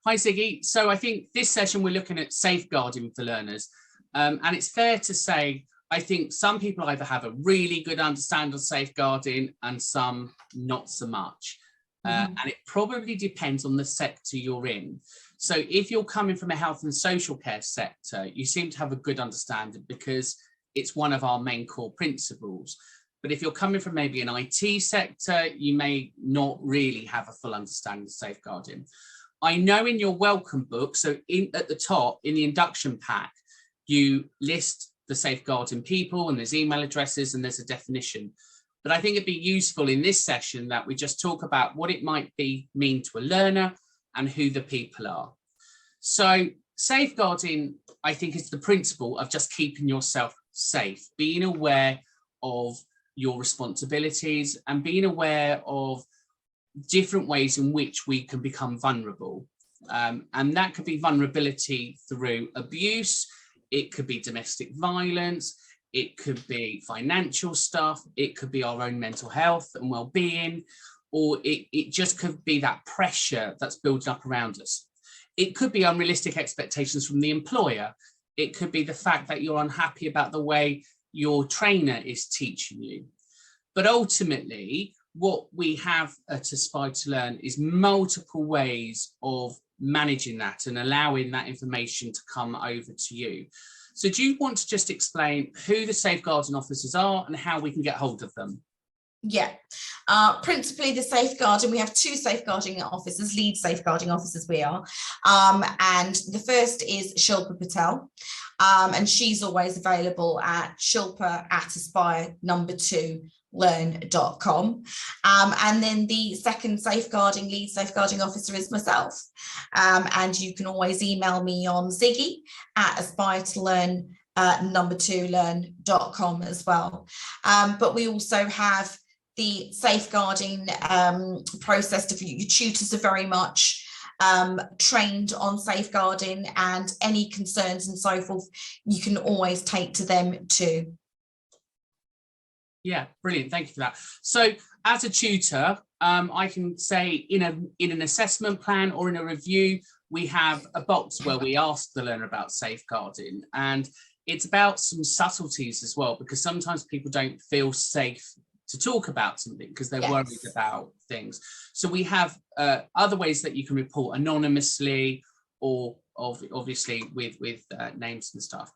Hi, Ziggy. So I think this session we're looking at safeguarding for learners. And it's fair to say, I think some people either have a really good understanding of safeguarding and some not so much. And it probably depends on the sector you're in. So if you're coming from a health and social care sector, you seem to have a good understanding because it's one of our main core principles. But if you're coming from maybe an IT sector, you may not really have a full understanding of safeguarding. I know in your welcome book, so at the top, in the induction pack, you list the safeguarding people and there's email addresses and there's a definition. But I think it'd be useful in this session that we just talk about what it might mean to a learner and who the people are. So safeguarding, I think, is the principle of just keeping yourself safe, being aware of your responsibilities and being aware of different ways in which we can become vulnerable. And that could be vulnerability through abuse, it could be domestic violence, it could be financial stuff, it could be our own mental health and well-being, or it just could be that pressure that's building up around us. It could be unrealistic expectations from the employer. It could be the fact that you're unhappy about the way your trainer is teaching you. But ultimately, what we have at Aspire to Learn is multiple ways of managing that and allowing that information to come over to you. So do you want to just explain who the safeguarding officers are and how we can get hold of them? Yeah, principally the safeguarding, we have two safeguarding officers, lead safeguarding officers we are, and the first is Shilpa Patel, and she's always available at shilpa@aspire2learn.com, and then the second lead safeguarding officer is myself, and you can always email me on ziggy@aspire2learn.com as well, but we also have the safeguarding process. Your tutors are very much trained on safeguarding, and any concerns and so forth you can always take to them too. Yeah, brilliant. Thank you for that. So as a tutor, I can say in an assessment plan or in a review, we have a box where we ask the learner about safeguarding, and it's about some subtleties as well, because sometimes people don't feel safe to talk about something because they're worried about things. So we have other ways that you can report anonymously or obviously with names and stuff.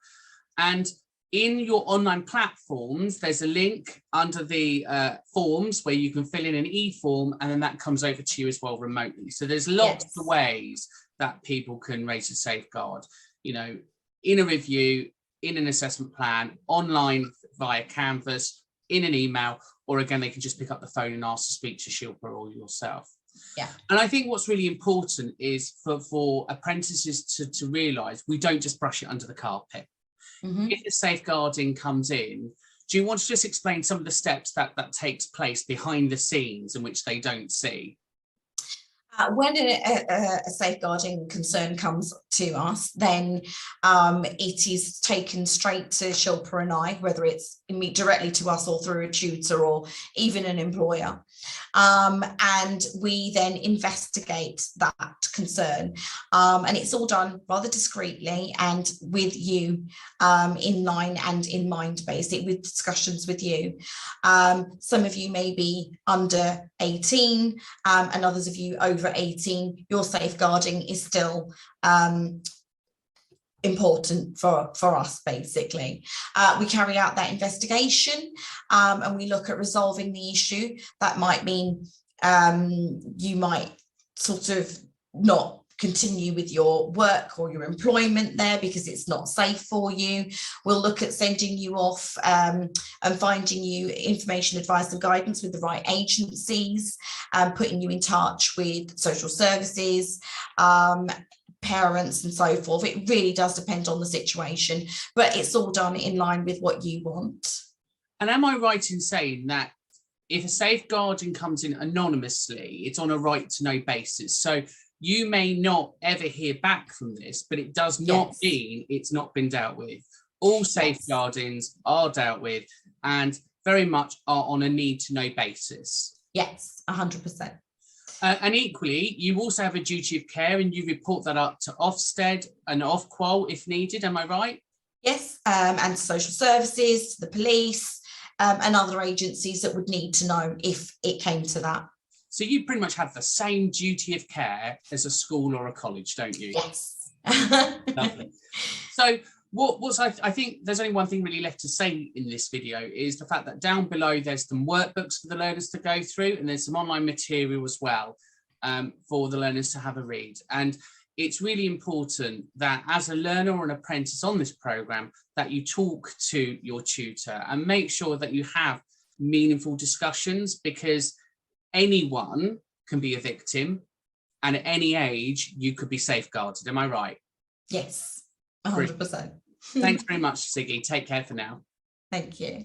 And in your online platforms, there's a link under the forms where you can fill in an e-form, and then that comes over to you as well remotely. So there's lots of ways that people can raise a safeguard, you know, in a review, in an assessment plan, online via Canvas, in an email, or again, they can just pick up the phone and ask to speak to Shilpa or yourself. Yeah. And I think what's really important is for apprentices to realise we don't just brush it under the carpet. If the safeguarding comes in, do you want to just explain some of the steps that takes place behind the scenes in which they don't see? When a safeguarding concern comes to us, then it is taken straight to Shilpa and I, whether it's directly to us or through a tutor or even an employer. And we then investigate that concern. And it's all done rather discreetly and with you in line and in mind, basically, with discussions with you. Some of you may be under 18 and others of you over 18. Your safeguarding is still important for us, basically. We carry out that investigation and we look at resolving the issue. That might mean you might sort of not continue with your work or your employment there because it's not safe for you. We'll look at sending you off and finding you information, advice and guidance with the right agencies, putting you in touch with social services, parents and so forth. It really does depend on the situation, but it's all done in line with what you want. And am I right in saying that if a safeguarding comes in anonymously, it's on a right to know basis? So you may not ever hear back from this, but it does not mean it's not been dealt with. All safeguardings are dealt with and very much are on a need to know basis. Yes, 100%. And equally, you also have a duty of care, and you report that up to Ofsted and Ofqual if needed. Am I right? Yes, and social services, the police, and other agencies that would need to know if it came to that. So you pretty much have the same duty of care as a school or a college, don't you? Yes. Lovely. So I think there's only one thing really left to say in this video is the fact that down below there's some workbooks for the learners to go through, and there's some online material as well for the learners to have a read. And it's really important that as a learner or an apprentice on this programme that you talk to your tutor and make sure that you have meaningful discussions, because anyone can be a victim, and at any age you could be safeguarded. Am I right? Yes, 100%. Thanks very much, Siggy. Take care for now. Thank you.